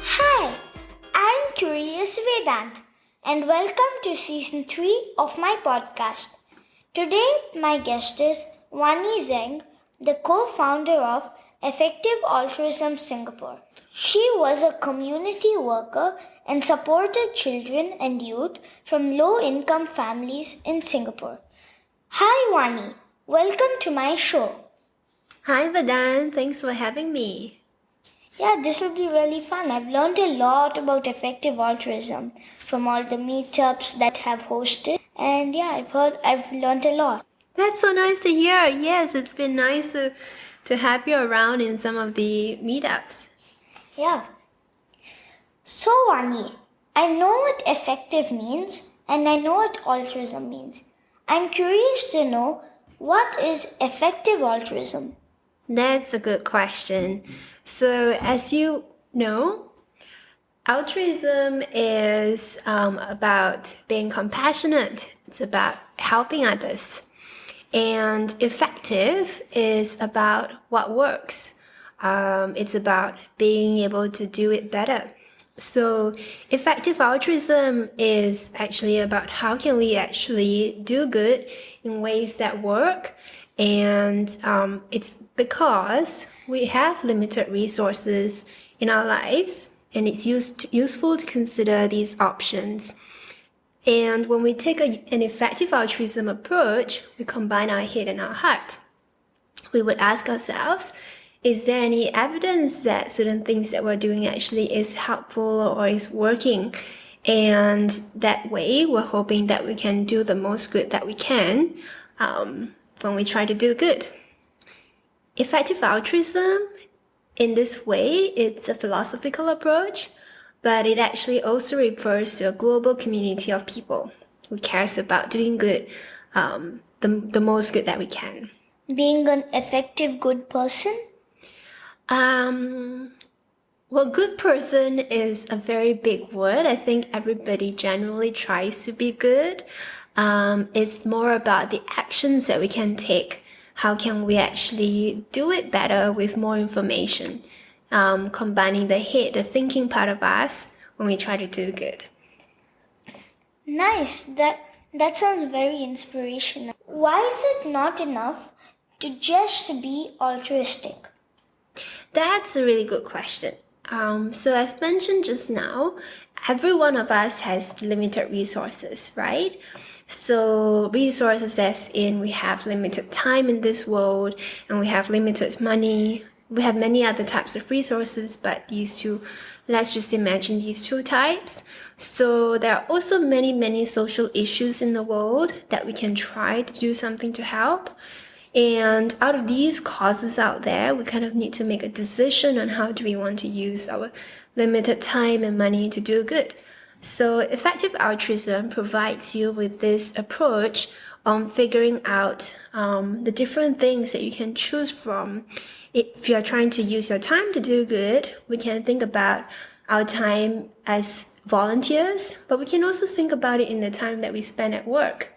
Hi, I'm Curious Vedant, and welcome to Season 3 of my podcast. Today, my guest is Wanyi Zeng, the co-founder of Effective Altruism Singapore. She was a community worker and supported children and youth from low-income families in Singapore. Hi, Wanyi. Welcome to my show. Hi, Vadan. Thanks for having me. Yeah, this will be really fun. I've learned a lot about effective altruism from all the meetups that have hosted. And yeah, I've learned a lot. That's so nice to hear. Yes, it's been nice to have you around in some of the meetups. Yeah. So, Wanyi, I know what effective means and I know what altruism means. I'm curious to know, what is effective altruism? That's a good question. So, as you know, altruism is about being compassionate. It's about helping others. And effective is about what works. It's about being able to do it better. So effective altruism is actually about how can we actually do good in ways that work. And it's because we have limited resources in our lives, and it's useful to consider these options. And when we take an effective altruism approach, we combine our head and our heart. We would ask ourselves, is there any evidence that certain things that we're doing actually is helpful or is working? And that way, we're hoping that we can do the most good that we can when we try to do good. Effective altruism, in this way, it's a philosophical approach, but it actually also refers to a global community of people who cares about doing good, the most good that we can. Being an effective good person? Well, good person is a very big word. I think everybody generally tries to be good. It's more about the actions that we can take. How can we actually do it better with more information? Combining the head, the thinking part of us when we try to do good. Nice. That sounds very inspirational. Why is it not enough to just be altruistic? That's a really good question. So as mentioned just now, every one of us has limited resources, right? So resources as in we have limited time in this world and we have limited money. We have many other types of resources, but let's just imagine these two types. So there are also many social issues in the world that we can try to do something to help. And out of these causes out there, we kind of need to make a decision on how do we want to use our limited time and money to do good. So effective altruism provides you with this approach on figuring out the different things that you can choose from. If you're trying to use your time to do good, we can think about our time as volunteers, but we can also think about it in the time that we spend at work.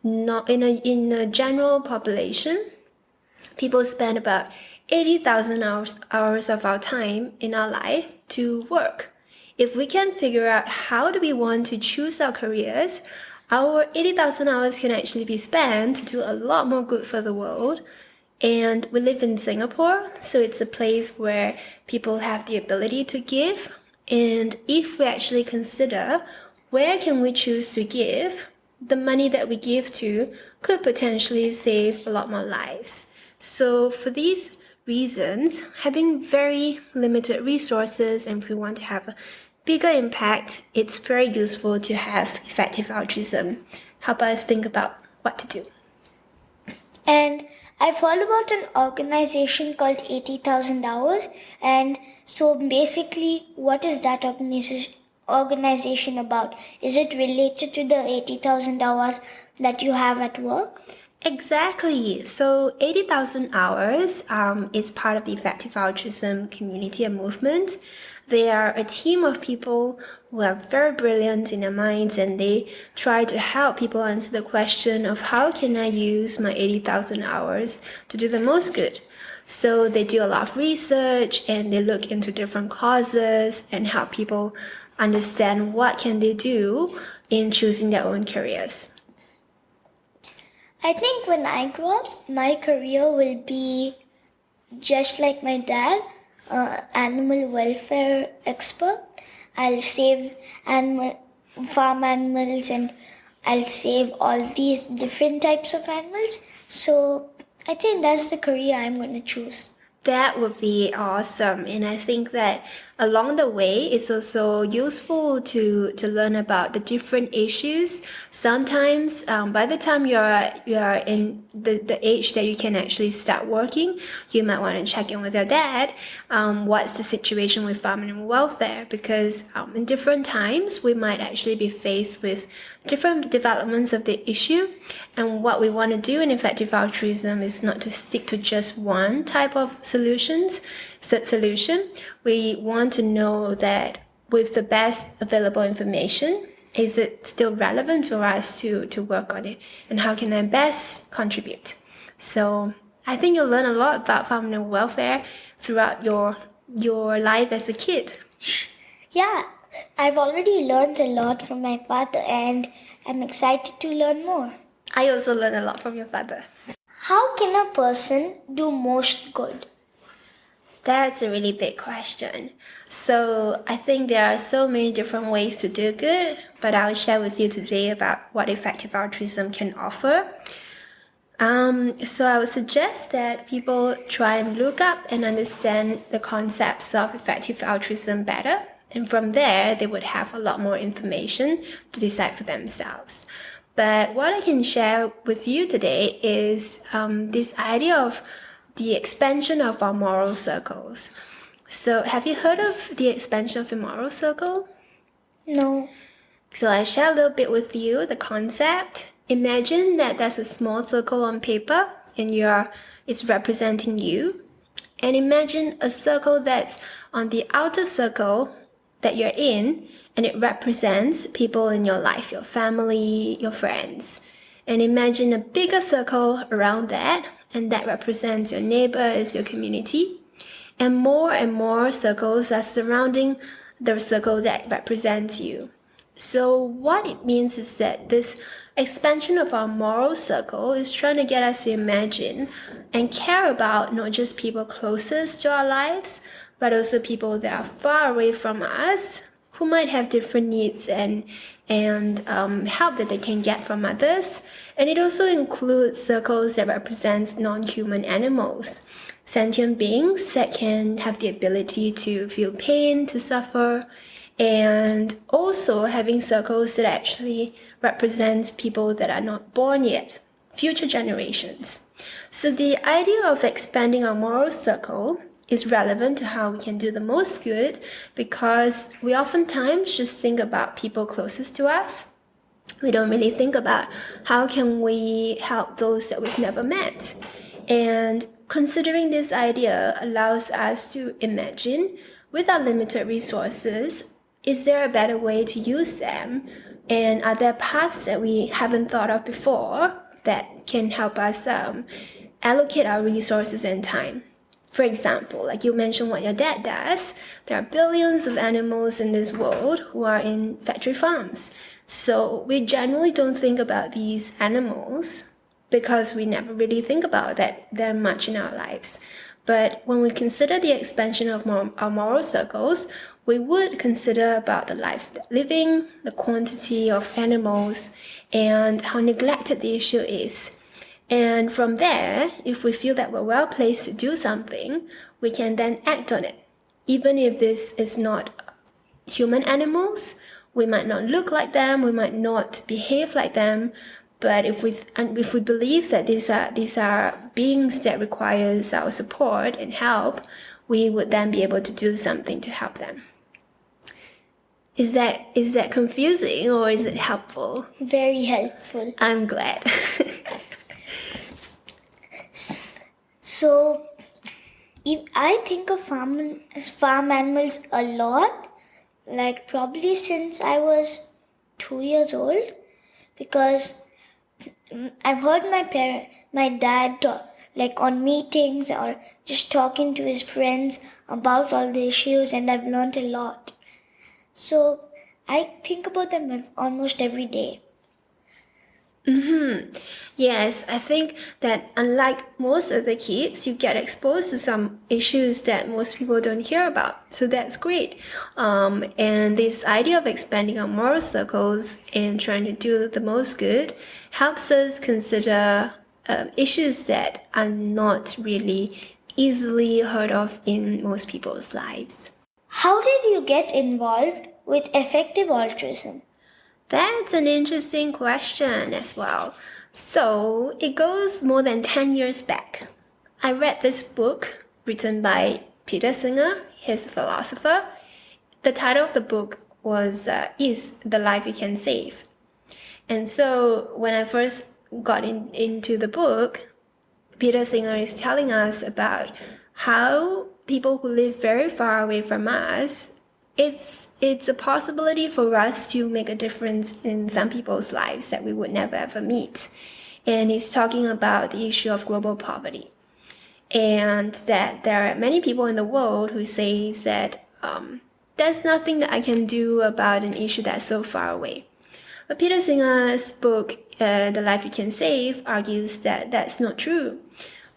Not in a general population, people spend about 80,000 hours of our time in our life to work. If we can figure out how do we want to choose our careers, our 80,000 hours can actually be spent to do a lot more good for the world. And we live in Singapore, so it's a place where people have the ability to give. And if we actually consider where can we choose to give, the money that we give to could potentially save a lot more lives. So for these reasons, having very limited resources and if we want to have a bigger impact, it's very useful to have effective altruism. Help us think about what to do. And I've heard about an organization called 80,000 Hours. And so basically, what is that organization about? Is it related to the 80,000 hours that you have at work? Exactly. So 80,000 hours is part of the Effective Altruism community and movement. They are a team of people who are very brilliant in their minds, and they try to help people answer the question of how can I use my 80,000 hours to do the most good. So they do a lot of research and they look into different causes and help people understand what can they do in choosing their own careers. I think when I grow up, my career will be just like my dad, animal welfare expert. I'll save farm animals, and I'll save all these different types of animals. So I think that's the career I'm going to choose. That would be awesome. And I think that along the way, it's also useful to learn about the different issues. Sometimes by the time you're in the age that you can actually start working, you might want to check in with your dad. What's the situation with farm animal welfare? Because in different times, we might actually be faced with different developments of the issue. And what we want to do in effective altruism is not to stick to just one type of solution. We want to know that with the best available information, is it still relevant for us to work on it? And how can I best contribute? So I think you'll learn a lot about farm animal welfare throughout your life as a kid. Yeah, I've already learned a lot from my father, and I'm excited to learn more. I also learned a lot from your father. How can a person do most good? That's a really big question. So I think there are so many different ways to do good, but I'll share with you today about what effective altruism can offer. So I would suggest that people try and look up and understand the concepts of effective altruism better. And from there, they would have a lot more information to decide for themselves. But what I can share with you today is this idea of the expansion of our moral circles. So have you heard of the expansion of a moral circle? No. So I'll share a little bit with you the concept. Imagine that there's a small circle on paper and it's representing you. And imagine a circle that's on the outer circle that you're in, and it represents people in your life, your family, your friends. And imagine a bigger circle around that, and that represents your neighbors, your community. And more circles are surrounding the circle that represents you. So what it means is that this expansion of our moral circle is trying to get us to imagine and care about not just people closest to our lives, but also people that are far away from us, who might have different needs and help that they can get from others. And it also includes circles that represent non-human animals, sentient beings that can have the ability to feel pain, to suffer, and also having circles that actually represents people that are not born yet, future generations. So the idea of expanding our moral circle is relevant to how we can do the most good, because we oftentimes just think about people closest to us. We don't really think about how can we help those that we've never met. And considering this idea allows us to imagine, with our limited resources, is there a better way to use them? And are there paths that we haven't thought of before that can help us allocate our resources and time? For example, like you mentioned what your dad does, there are billions of animals in this world who are in factory farms. So we generally don't think about these animals because we never really think about that much in our lives. But when we consider the expansion of our moral circles, we would consider about the lives they're living, the quantity of animals, and how neglected the issue is. And from there, if we feel that we're well placed to do something, we can then act on it. Even if this is not human animals, we might not look like them, we might not behave like them, but if we believe that these are beings that requires our support and help, we would then be able to do something to help them. Is that confusing or is it helpful? Very helpful. I'm glad. So, I think of farm animals a lot, like probably since I was 2 years old, because I've heard my dad talk, like on meetings or just talking to his friends about all the issues, and I've learned a lot. So I think about them almost every day. Yes, I think that unlike most other kids, you get exposed to some issues that most people don't hear about. So that's great. And this idea of expanding our moral circles and trying to do the most good helps us consider issues that are not really easily heard of in most people's lives. How did you get involved with effective altruism? That's an interesting question as well. So it goes more than 10 years back. I read this book written by Peter Singer. He's a philosopher. The title of the book was Is the Life You Can Save? And so when I first got into the book, Peter Singer is telling us about how people who live very far away from us, it's a possibility for us to make a difference in some people's lives that we would never ever meet. And he's talking about the issue of global poverty. And that there are many people in the world who say that there's nothing that I can do about an issue that's so far away. But Peter Singer's book, The Life You Can Save, argues that that's not true.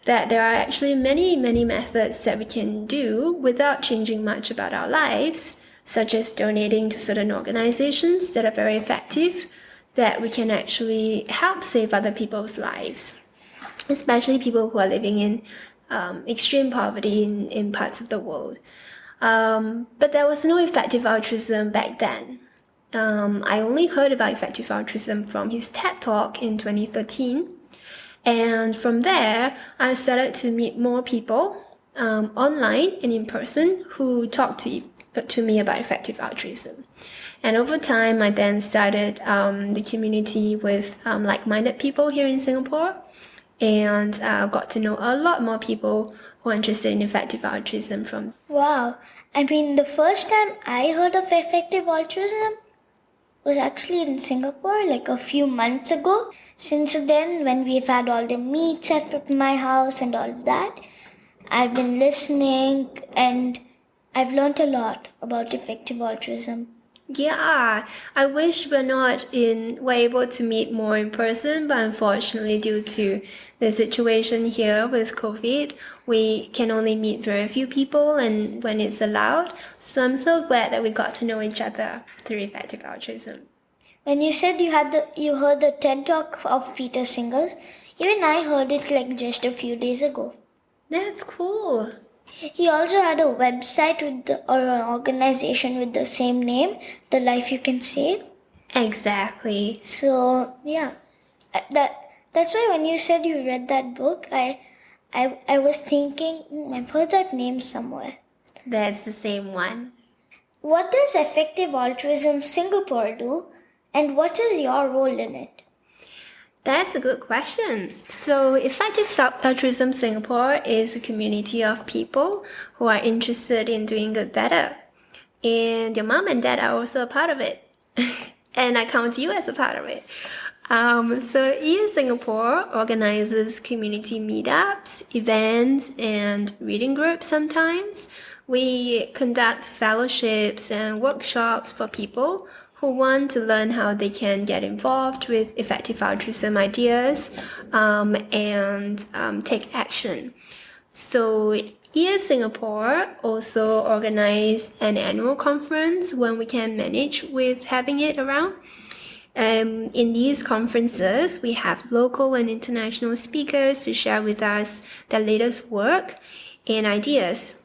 That there are actually many, many methods that we can do without changing much about our lives, such as donating to certain organizations that are very effective, that we can actually help save other people's lives, especially people who are living in extreme poverty in parts of the world. But there was no effective altruism back then. I only heard about effective altruism from his TED Talk in 2013. And from there, I started to meet more people online and in person who talked to me about effective altruism. And over time, I then started the community with like-minded people here in Singapore, and got to know a lot more people who are interested in effective altruism from. Wow. I mean, the first time I heard of effective altruism was actually in Singapore, like a few months ago. Since then, when we've had all the meets at my house and all of that, I've been listening and I've learned a lot about effective altruism. Yeah, I wish we're able to meet more in person, but unfortunately, due to the situation here with COVID, we can only meet very few people and when it's allowed. So I'm so glad that we got to know each other through effective altruism. When you said you heard the TED Talk of Peter Singer's, even I heard it like just a few days ago. That's cool. He also had a website or an organization with the same name, The Life You Can Save. Exactly. So yeah, that's why when you said you read that book, I was thinking I've heard that name somewhere. That's the same one. What does Effective Altruism Singapore do, and what is your role in it? That's a good question. So, Effective Altruism Singapore is a community of people who are interested in doing good better. And your mom and dad are also a part of it. And I count you as a part of it. So, ES Singapore organizes community meetups, events, and reading groups sometimes. We conduct fellowships and workshops for people who want to learn how they can get involved with effective altruism ideas and take action. So ES Singapore also organize an annual conference when we can manage with having it around. In these conferences, we have local and international speakers to share with us their latest work and ideas.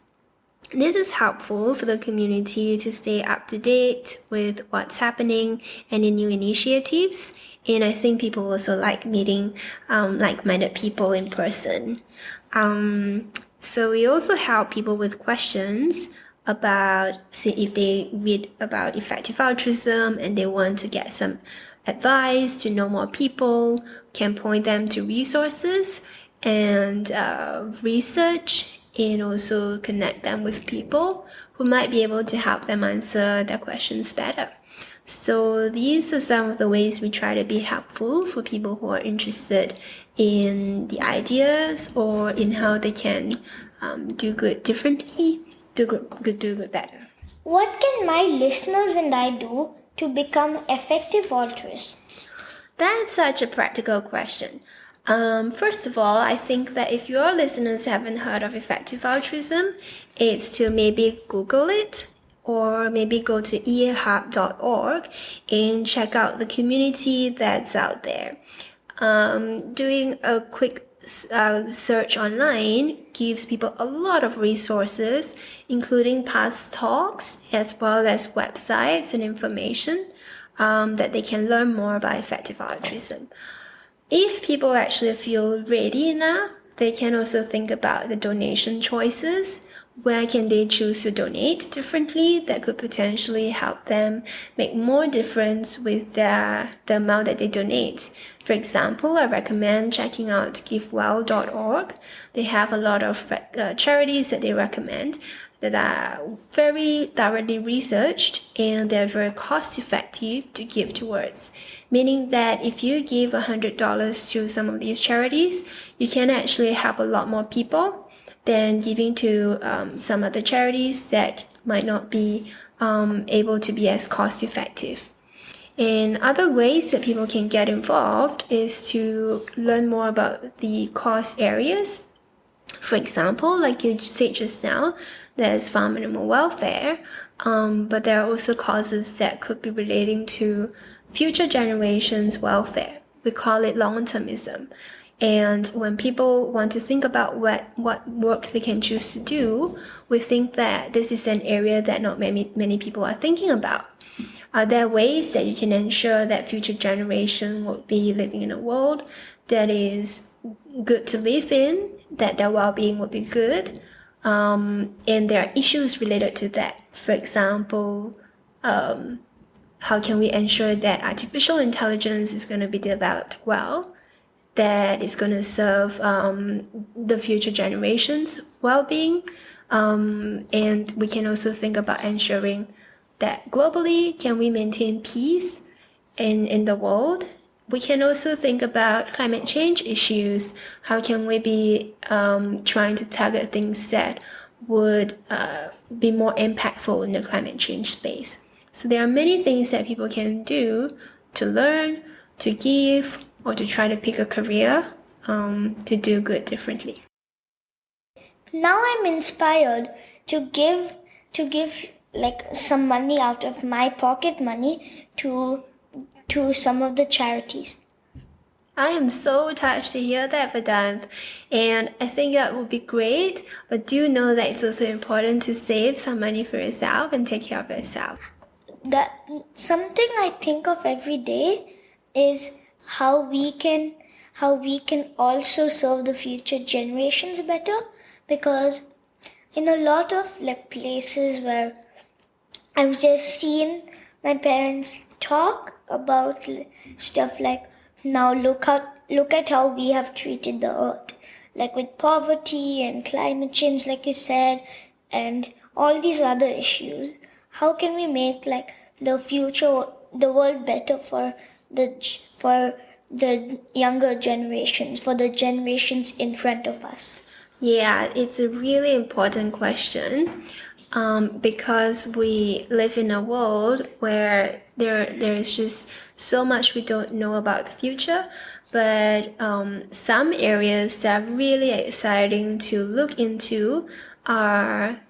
This is helpful for the community to stay up to date with what's happening and any new initiatives. And I think people also like meeting like-minded people in person. So we also help people with questions about, say, if they read about effective altruism and they want to get some advice to know more people, can point them to resources and research and also connect them with people who might be able to help them answer their questions better. So these are some of the ways we try to be helpful for people who are interested in the ideas or in how they can do good differently, do good better. What can my listeners and I do to become effective altruists? That's such a practical question. First of all, I think that if your listeners haven't heard of Effective Altruism, it's to maybe Google it or maybe go to eahub.org and check out the community that's out there. Doing a quick search online gives people a lot of resources, including past talks as well as websites and information that they can learn more about effective altruism. If people actually feel ready enough, they can also think about the donation choices. Where can they choose to donate differently that could potentially help them make more difference with the amount that they donate? For example, I recommend checking out givewell.org. They have a lot of charities that they recommend that are very thoroughly researched and they're very cost effective to give towards. Meaning that if you give $100 to some of these charities, you can actually help a lot more people than giving to some other charities that might not be able to be as cost effective. And other ways that people can get involved is to learn more about the cause areas. For example, like you said just now, there's farm animal welfare, but there are also causes that could be relating to future generations' welfare. We call it long-termism. And when people want to think about what work they can choose to do, we think that this is an area that not many people are thinking about. Are there ways that you can ensure that future generation will be living in a world that is good to live in, that their well-being will be good? And there are issues related to that. For example, how can we ensure that artificial intelligence is going to be developed well, that is going to serve the future generations' well-being? And we can also think about ensuring that globally, can we maintain peace in the world? We can also think about climate change issues. How can we be trying to target things that would be more impactful in the climate change space? So there are many things that people can do to learn, to give, or to try to pick a career to do good differently. Now I'm inspired to give like some money out of my pocket money to some of the charities. I am so touched to hear that, Vedant, and I think that would be great, but do know that it's also important to save some money for yourself and take care of yourself. That something I think of every day is how we can also serve the future generations better, because in a lot of like places where I've just seen my parents talk about stuff like, now look at how we have treated the earth, like with poverty and climate change, like you said, and all these other issues. How can we make like the world better for the younger generations, for the generations in front of us? Yeah, it's a really important question. Because we live in a world where there's just so much we don't know about the future, but some areas that are really exciting to look into are,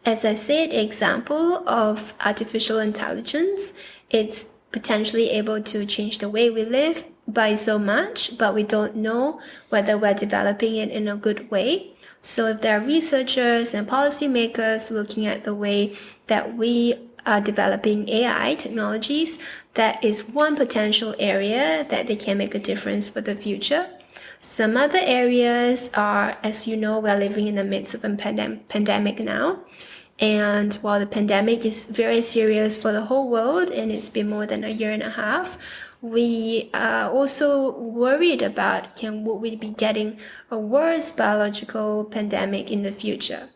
as I said, example of artificial intelligence. It's potentially able to change the way we live by so much, but we don't know whether we're developing it in a good way. So if there are researchers and policymakers looking at the way that we are developing AI technologies, that is one potential area that they can make a difference for the future. Some other areas are, as you know, we're living in the midst of a pandemic now. And while the pandemic is very serious for the whole world, and it's been more than a year and a half, we are also worried about would we be getting a worse biological pandemic in the future.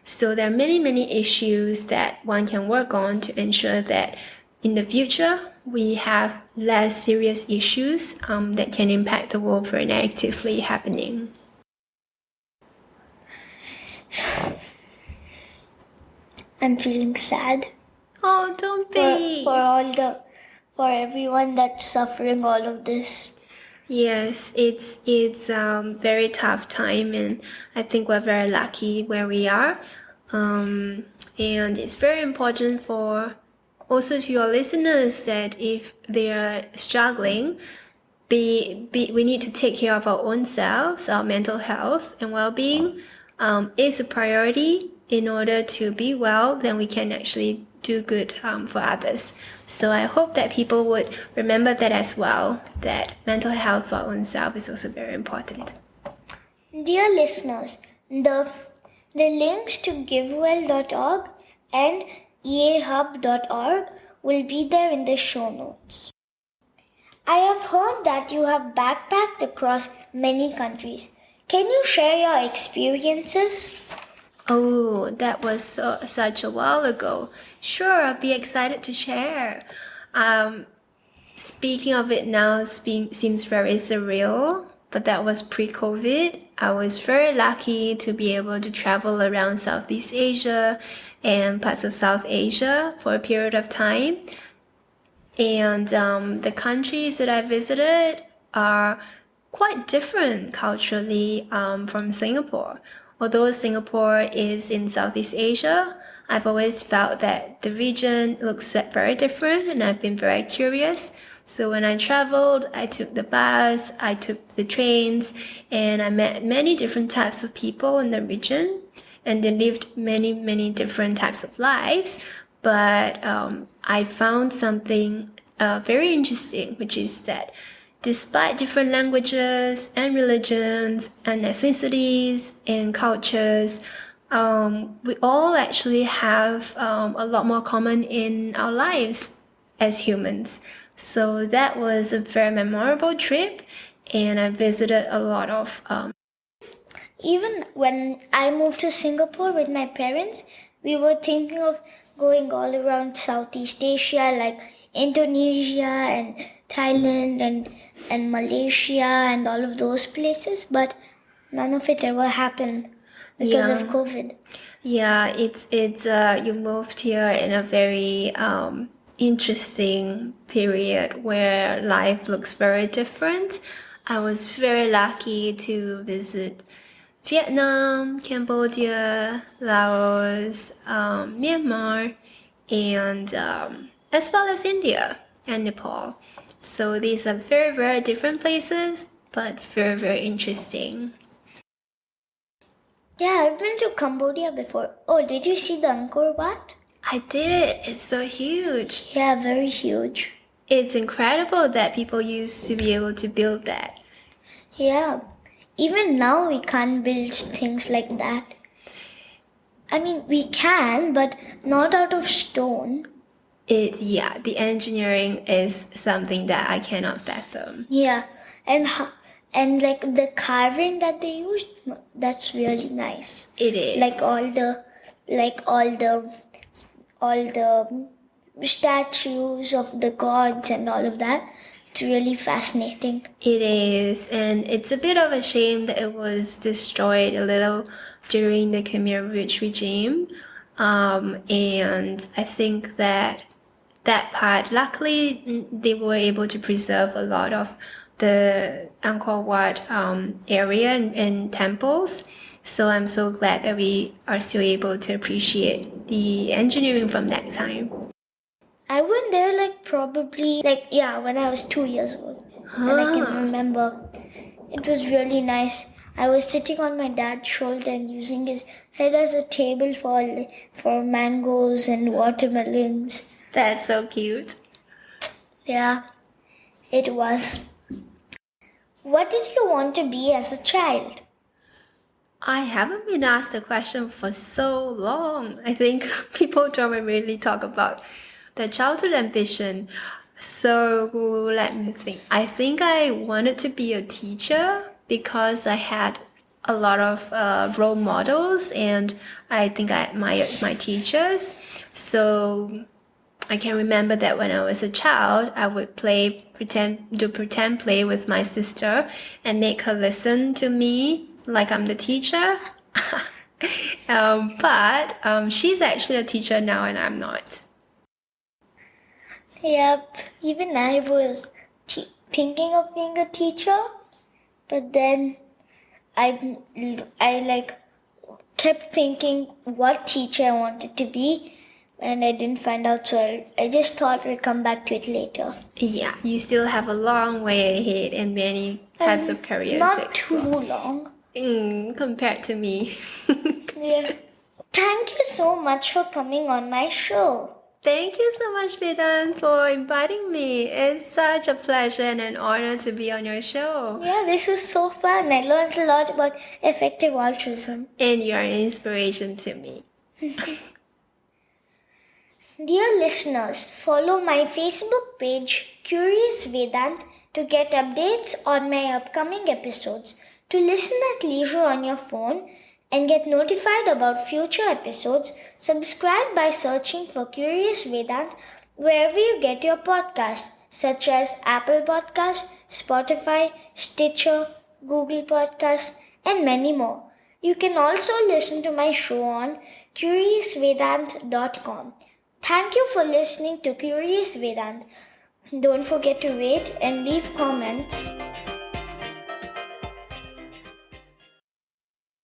So there are many issues that one can work on to ensure that in the future we have less serious issues that can impact the world very negatively happening. I'm feeling sad Oh, don't be. for everyone that's suffering all of this. Yes, it's very tough time, and I think we're very lucky where we are. And it's very important for also to your listeners that if they are struggling, we need to take care of our own selves, our mental health and well-being is a priority. In order to be well, then we can actually do good for others. So I hope that people would remember that as well, that mental health for our own self is also very important. Dear listeners, the links to givewell.org and eahub.org will be there in the show notes. I have heard that you have backpacked across many countries. Can you share your experiences? Oh, that was such a while ago. Sure, I'll be excited to share. Speaking of it now, seems very surreal, but that was pre-COVID. I was very lucky to be able to travel around Southeast Asia and parts of South Asia for a period of time. And the countries that I visited are quite different culturally from Singapore. Although Singapore is in Southeast Asia, I've always felt that the region looks very different, and I've been very curious. So when I traveled, I took the bus, I took the trains, and I met many different types of people in the region, and they lived many different types of lives. But I found something very interesting, which is that despite different languages and religions and ethnicities and cultures, we all actually have a lot more common in our lives as humans. So that was a very memorable trip, and I visited a lot of Even when I moved to Singapore with my parents, we were thinking of going all around Southeast Asia, like Indonesia and Thailand and Malaysia and all of those places, but none of it ever happened because of COVID. Yeah, it's you moved here in a very interesting period where life looks very different. I was very lucky to visit Vietnam, Cambodia, Laos, Myanmar, and as well as India and Nepal. So these are very different places, but very interesting. Yeah, I've been to Cambodia before. Oh, did you see the Angkor Wat? I did. It's so huge. Yeah, very huge. It's incredible that people used to be able to build that. Yeah, even now we can't build things like that. I mean, we can, but not out of stone. The engineering is something that I cannot fathom. Yeah, and like the carving that they used, that's really nice. It is. Like all the statues of the gods and all of that. It's really fascinating. It is, and it's a bit of a shame that it was destroyed a little during the Khmer Rouge regime. And I think that part, luckily, they were able to preserve a lot of the Angkor Wat area and temples. So I'm so glad that we are still able to appreciate the engineering from that time. I went there when I was 2 years old. And I can remember it was really nice. I was sitting on my dad's shoulder and using his head as a table for mangoes and watermelons. That's so cute. Yeah, it was. What did you want to be as a child? I haven't been asked the question for so long. I think people don't really talk about their childhood ambition. So let me think. I think I wanted to be a teacher because I had a lot of role models, and I think I admired my teachers. So I can remember that when I was a child, I would pretend play with my sister and make her listen to me like I'm the teacher. But she's actually a teacher now, and I'm not. Yep, even I was thinking of being a teacher, but then I like kept thinking what teacher I wanted to be, and I didn't find out, so I just thought I'll come back to it later. Yeah, you still have a long way ahead and many types of careers to Not too explore. long. Compared to me. Yeah. Thank you so much for coming on my show. Thank you so much, Vedan, for inviting me. It's such a pleasure and an honor to be on your show. Yeah, this was so fun. I learned a lot about effective altruism. And you're an inspiration to me. Dear listeners, follow my Facebook page, Curious Vedant, to get updates on my upcoming episodes, to listen at leisure on your phone, and get notified about future episodes. Subscribe by searching for Curious Vedant wherever you get your podcasts, such as Apple Podcasts, Spotify, Stitcher, Google Podcasts, and many more. You can also listen to my show on curiousvedant.com. Thank you for listening to Curious Vedant. Don't forget to rate and leave comments.